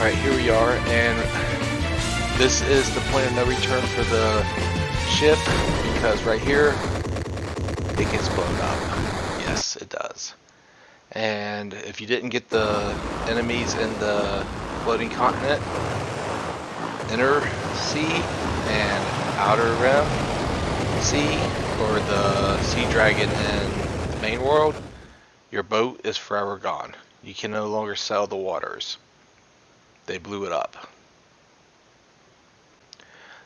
Alright, here we are, and this is the point of no return for the ship, because right here, it gets blown up. Yes, it does. And if you didn't get the enemies in the floating continent, inner sea and outer rim sea, or the sea dragon in the main world, your boat is forever gone. You can no longer sail the waters. They blew it up.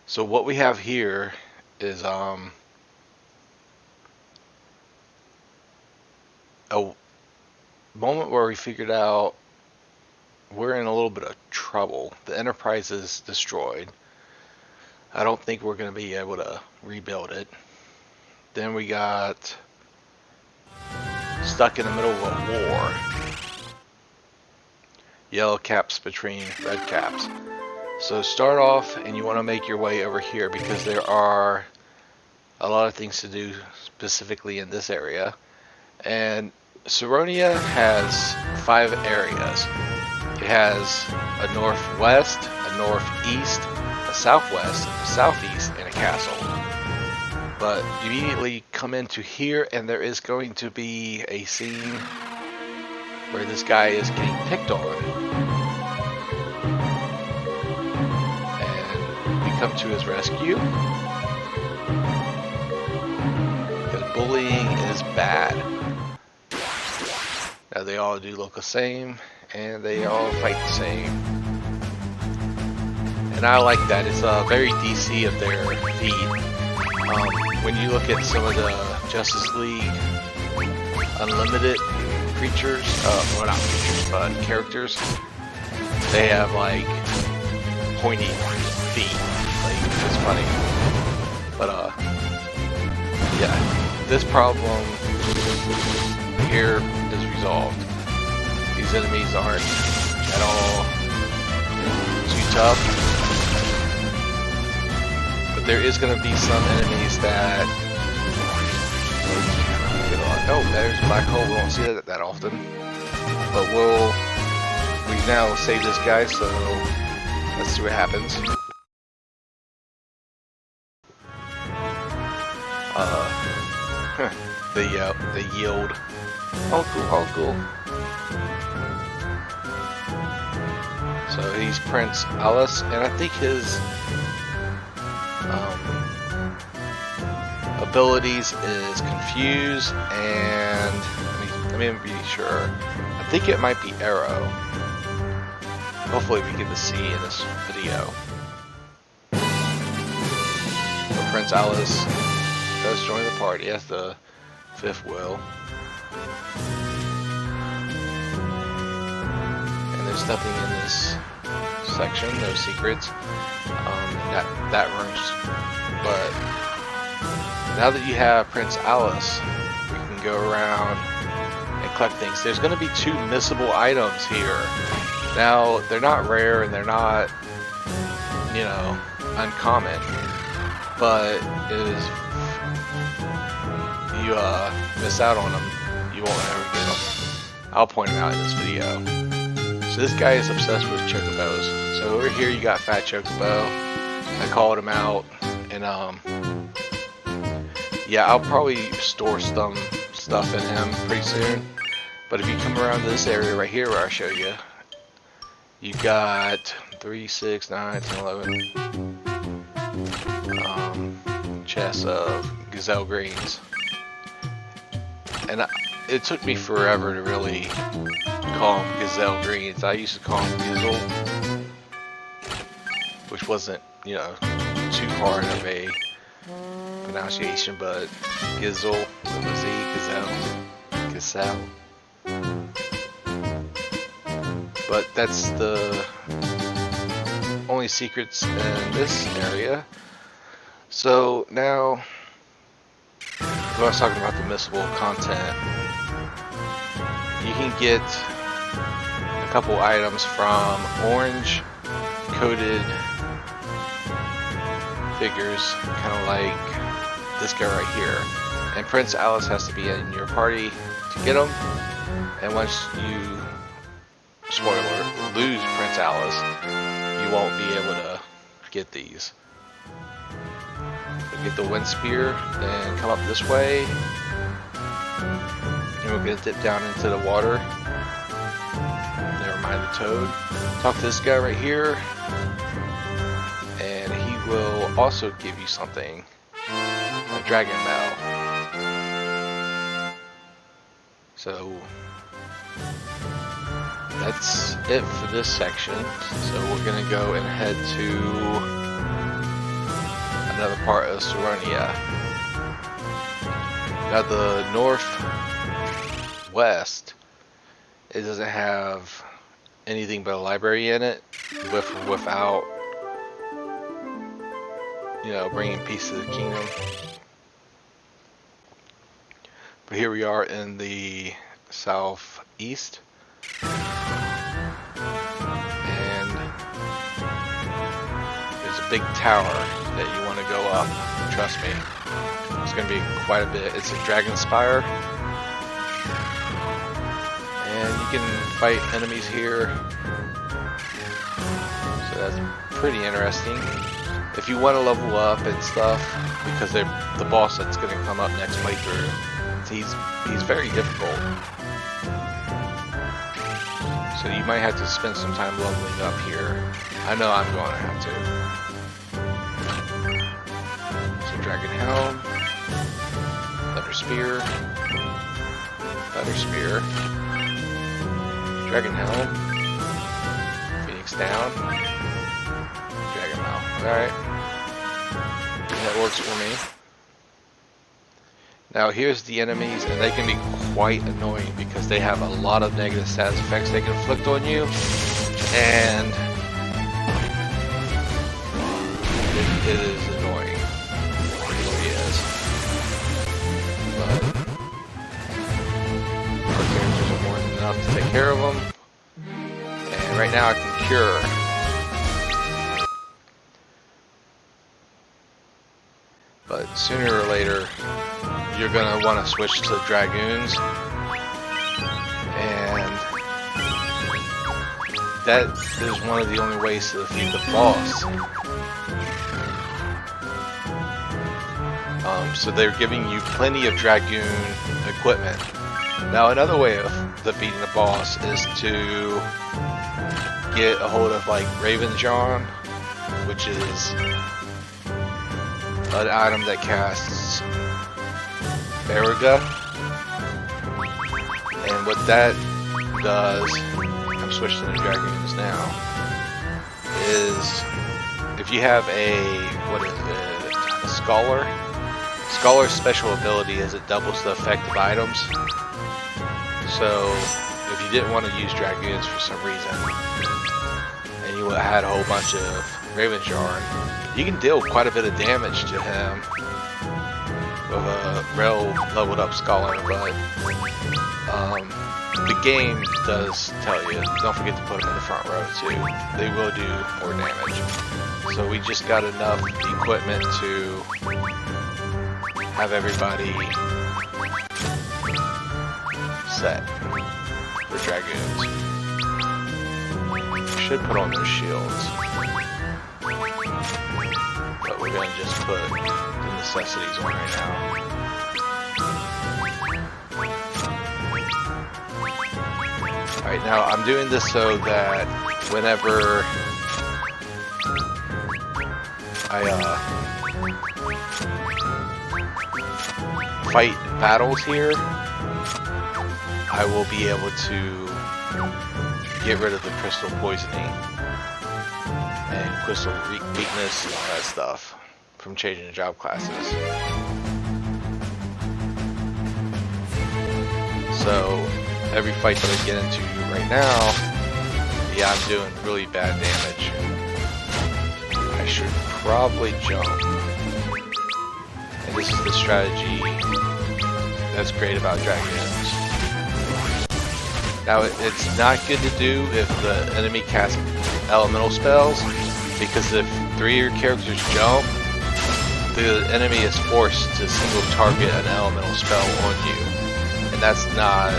So what we have here is a moment where we figured out we're in a little bit of trouble. The Enterprise is destroyed. I don't think we're going to be able to rebuild it. Then we got stuck in the middle of a war. Yellow caps between red caps. So start off and you want to make your way over here because there are a lot of things to do specifically in this area. And Saronia has 5 areas. It has a northwest, a northeast, a southwest, a southeast, and a castle. But you immediately come into here and there is going to be a scene where this guy is getting picked on. And we come to his rescue. Because bullying is bad. Now they all do look the same, and they all fight the same. And I like that. It's very DC of their feed. When you look at some of the Justice League Unlimited creatures, well not creatures, but characters, they have like pointy feet. Like, it's funny. But yeah, this problem here is resolved. These enemies aren't at all too tough. But there is going to be some enemies that... Oh, there's a black hole. We won't see that often. But we now save this guy, so let's see what happens. The yield. Oh cool. So he's Prince Alice, and I think his abilities is Confuse and let me be sure. I think it might be Arrow. Hopefully we get to see in this video. So Prince Alice does join the party as the 5th will. And there's nothing in this section, no secrets. That room's, but now that you have Prince Alice, we can go around and collect things. There's going to be 2 missable items here. Now, they're not rare and they're not, you know, uncommon, but if you miss out on them, you won't ever get them. I'll point them out in this video. So this guy is obsessed with chocobos. So over here you got Fat Chocobo. I called him out, and yeah, I'll probably store some stuff in him pretty soon. But if you come around to this area right here where I show you, you got 3, 6, 9, 10, 11 chests of gazelle greens. And it took me forever to really call them gazelle greens. I used to call them gizzle, which wasn't, you know, too hard of a pronunciation, but gizzle with a Z, gazelle. But that's the only secrets in this area. So now, when I was talking about the missable content, you can get a couple items from orange coated figures, kind of like this guy right here. And Prince Alice has to be in your party to get them. And once you spoiler alert, lose Prince Alice, you won't be able to get these. So get the wind spear, then come up this way, and we're gonna dip down into the water. Never mind the toad. Talk to this guy right here, and he will also give you something, a dragon bell. So that's it for this section. So we're gonna go and head to another part of Saronia. Now the northwest, it doesn't have anything but a library in it, without, you know, bringing peace to the kingdom. But here we are in the southeast, and there's a big tower that you want to go up. Trust me, it's going to be quite a bit. It's a dragon spire, and you can fight enemies here, so that's pretty interesting. If you want to level up and stuff, because the boss that's going to come up next playthrough, he's very difficult, so you might have to spend some time leveling up here. I know I'm going to have to. So dragon helm, thunder spear, dragon helm, phoenix down, dragon mouth. Alright, that works for me. Now here's the enemies, and they can be quite annoying because they have a lot of negative status effects they can inflict on you, and it is annoying. It really is. But our characters are more than enough to take care of them, and right now I can cure. But sooner or later, you're gonna want to switch to dragoons, and that is one of the only ways to defeat the boss. So they're giving you plenty of dragoon equipment. Now another way of defeating the boss is to get a hold of like Ravenjawn, which is an item that casts Baraga, and what that does, I'm switching to the dragoons now, is if you have a, a Scholar's special ability is it doubles the effect of items. So if you didn't want to use dragoons for some reason, and you had a whole bunch of Ravenjawn, you can deal quite a bit of damage to him with a well leveled up scholar, but the game does tell you, don't forget to put them in the front row too. They will do more damage. So we just got enough equipment to have everybody set for dragoons. Should put on their shields, but we're gonna just put the necessities on right now. Alright, now I'm doing this so that whenever I fight battles here, I will be able to get rid of the crystal poisoning and crystal weakness and all that stuff from changing the job classes. So every fight that I get into right now, yeah, I'm doing really bad damage. I should probably jump. And this is the strategy that's great about dragoons. Now it's not good to do if the enemy casts elemental spells, because if 3 of your characters jump, the enemy is forced to single target an elemental spell on you. And that's not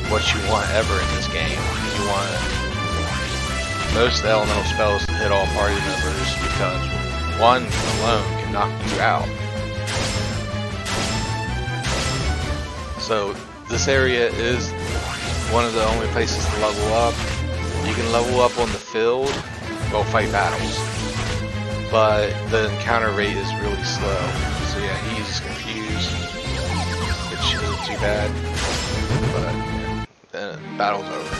what you want ever in this game. You want most elemental spells to hit all party members because one alone can knock you out. So this area is one of the only places to level up. You can level up on the field, go fight battles, but the encounter rate is really slow. So yeah, he's confused, which isn't too bad, but then battle's over.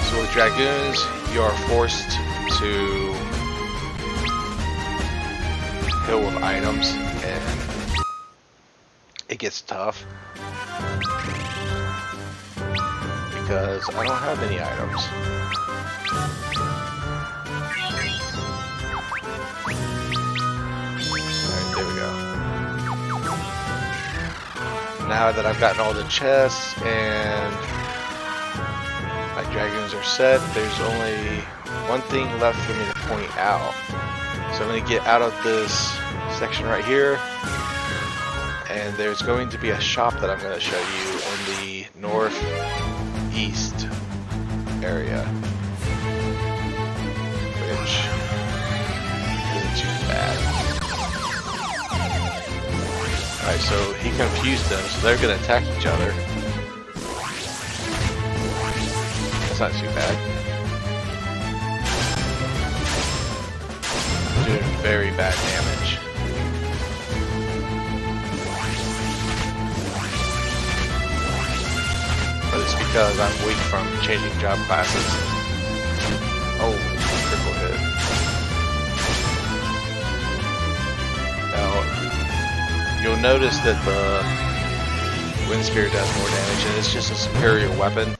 So with Dragoons, you are forced to heal with items, and it gets tough because I don't have any items. Alright, there we go. Now that I've gotten all the chests and my Dragoons are set, there's only one thing left for me to point out. So I'm going to get out of this section right here, and there's going to be a shop that I'm going to show you in the northeast area, which isn't too bad. Alright, so he confused them, so they're going to attack each other. That's not too bad. Doing very bad damage. But it's because I'm weak from changing job classes. Oh, critical hit. Now, you'll notice that the Wind Spear does more damage, and it's just a superior weapon.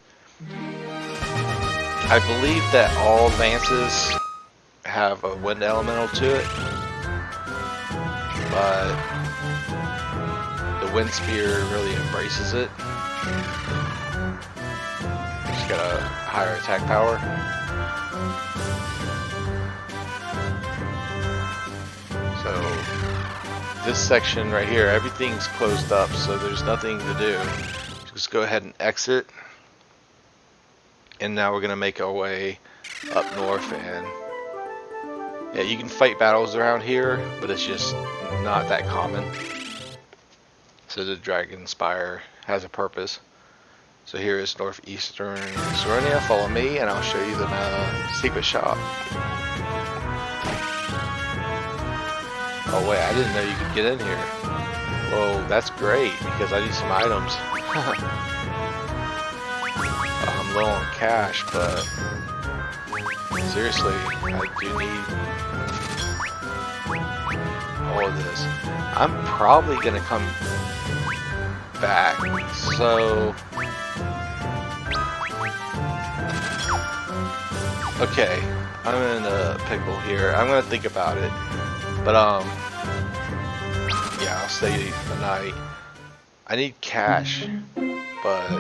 I believe that all lances have a wind elemental to it, but the Wind Spear really embraces it. It's got a higher attack power. So this section right here, everything's closed up, so there's nothing to do. Just go ahead and exit. And now we're going to make our way up north, and yeah, you can fight battles around here, but it's just not that common. So the Dragon Spire has a purpose. So here is northeastern Saronia. Follow me and I'll show you the secret shop. Oh wait, I didn't know you could get in here. Well, that's great because I need some items. I'm low on cash, but seriously, I do need all of this. I'm probably gonna come back, so okay, I'm in a pickle here. I'm gonna think about it, but yeah, I'll stay the night. I need cash, but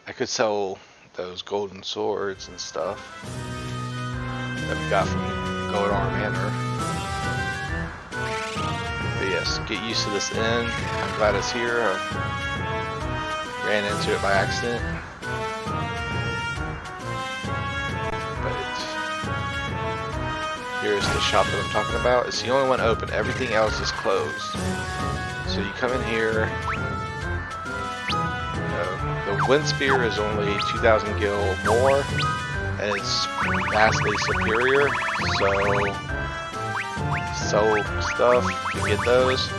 I could sell those golden swords and stuff that we got from Goldar Manor. But yes, get used to this inn. I'm glad it's here. I ran into it by accident. But here's the shop that I'm talking about. It's the only one open. Everything else is closed. So you come in here. The Wind Spear is only 2,000 gil more, and it's vastly superior, so sell stuff to get those.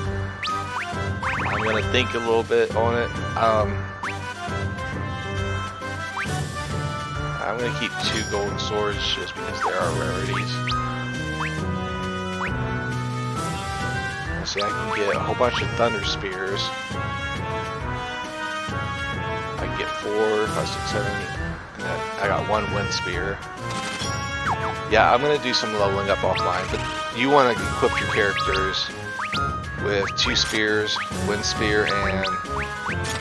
I'm going to think a little bit on it. I'm going to keep 2 golden swords just because there are rarities. See, I can get a whole bunch of thunder spears. I get 4, 5, 6, 7, and then I got 1 wind spear. Yeah, I'm gonna do some leveling up offline, but you want to equip your characters with 2 spears, wind spear, and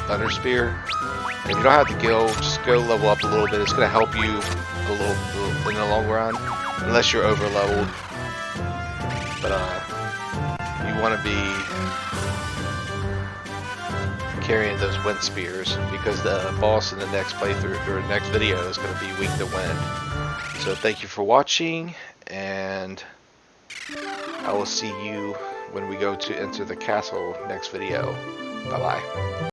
thunder spear. And if you don't have the gil, just go level up a little bit. It's gonna help you a little in the long run, unless you're over leveled. But you want to be carrying those wind spears, because the boss in the next playthrough or next video is going to be weak to wind. So thank you for watching, and I will see you when we go to enter the castle next video. Bye bye.